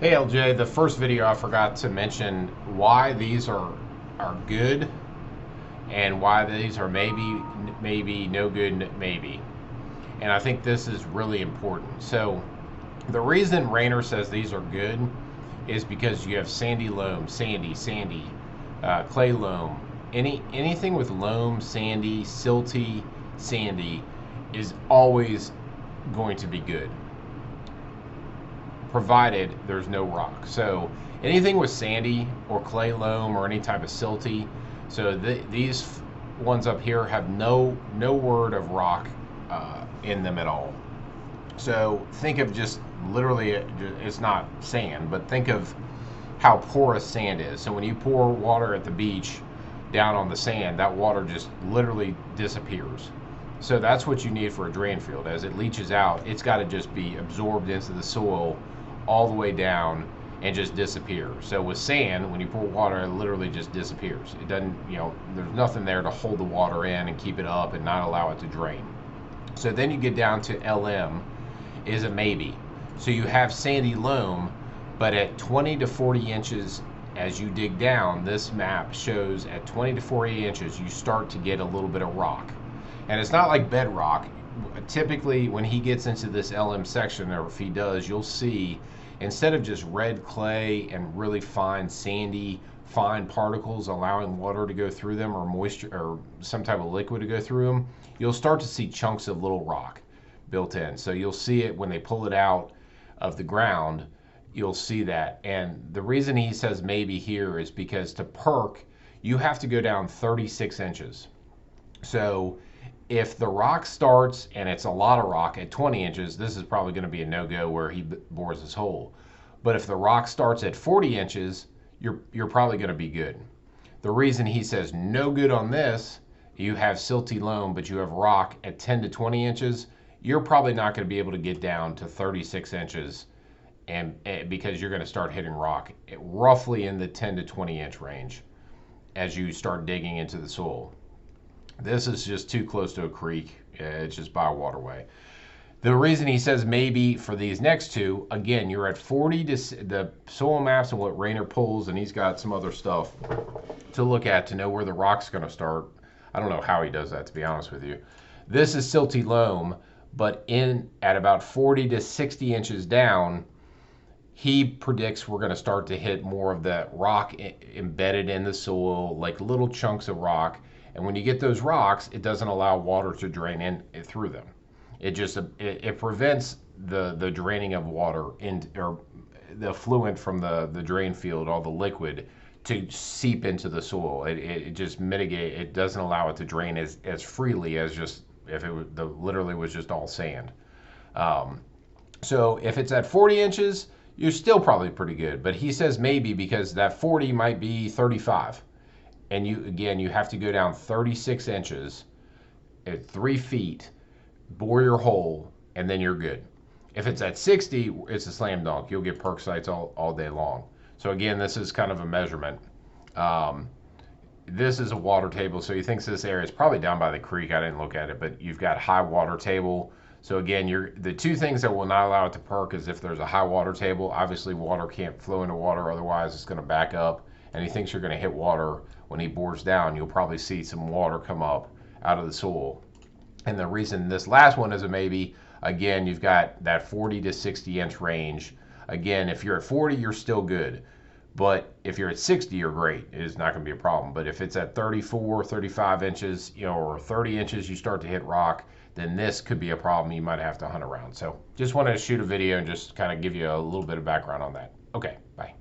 Hey LJ, the first video I forgot to mention why these are good and why these are maybe no good maybe. And I think this is really important. So the reason Rayner says these are good is because you have sandy loam, sandy, clay loam. Anything with loam, sandy, silty, sandy is always going to be good, provided there's no rock. So anything with sandy or clay loam or any type of silty, so these ones up here have no word of rock in them at all. So think of just literally, it's not sand, but think of how porous sand is. So when you pour water at the beach down on the sand, that water just literally disappears. So that's what you need for a drain field. As it leaches out, it's got to just be absorbed into the soil all the way down and just disappear. So with sand, when you pour water, it literally just disappears. It doesn't, there's nothing there to hold the water in and keep it up and not allow it to drain. So then you get down to LM is a maybe. So you have sandy loam, but at 20 to 40 inches as you dig down, this map shows at 20 to 40 inches you start to get a little bit of rock. And it's not like bedrock. Typically when he gets into this LM section, or if he does, you'll see instead of just red clay and really fine sandy fine particles allowing water to go through them, or moisture or some type of liquid to go through them, you'll start to see chunks of little rock built in. So you'll see it when they pull it out of the ground, you'll see that. And the reason he says maybe here is because to perk, you have to go down 36 inches. So if the rock starts and it's a lot of rock at 20 inches, this is probably going to be a no-go where he bores his hole. But if the rock starts at 40 inches, you're probably going to be good. The reason he says no good on this, you have silty loam, but you have rock at 10 to 20 inches, you're probably not going to be able to get down to 36 inches and because you're going to start hitting rock roughly in the 10 to 20 inch range as you start digging into the soil. This is just too close to a creek. It's just by a waterway. The reason he says maybe for these next two, again, you're at 40 to the soil maps and what Rayner pulls, and he's got some other stuff to look at to know where the rock's going to start. I don't know how he does that, to be honest with you. This is silty loam, but at about 40 to 60 inches down, he predicts we're going to start to hit more of that rock embedded in the soil, like little chunks of rock. And when you get those rocks, it doesn't allow water to drain in through them. It prevents the draining of water or the effluent from the drain field, all the liquid, to seep into the soil. It just mitigates. It doesn't allow it to drain as freely as just if it literally was just all sand. So if it's at 40 inches, you're still probably pretty good. But he says maybe because that 40 might be 35. And you have to go down 36 inches at 3 feet, bore your hole, and then you're good. If it's at 60, it's a slam dunk. You'll get perk sites all day long. So again, this is kind of a measurement. This is a water table, so he thinks this area is probably down by the creek. I didn't look at it, but you've got high water table. So again, the two things that will not allow it to perk is if there's a high water table. Obviously, water can't flow into water, otherwise it's going to back up. And he thinks you're going to hit water when he bores down. You'll probably see some water come up out of the soil. And the reason this last one is a maybe, again, you've got that 40 to 60 inch range. Again, if you're at 40, you're still good. But if you're at 60, you're great. It is not going to be a problem. But if it's at 34, 35 inches, or 30 inches, you start to hit rock, then this could be a problem. You might have to hunt around. So just wanted to shoot a video and just kind of give you a little bit of background on that. Okay, bye.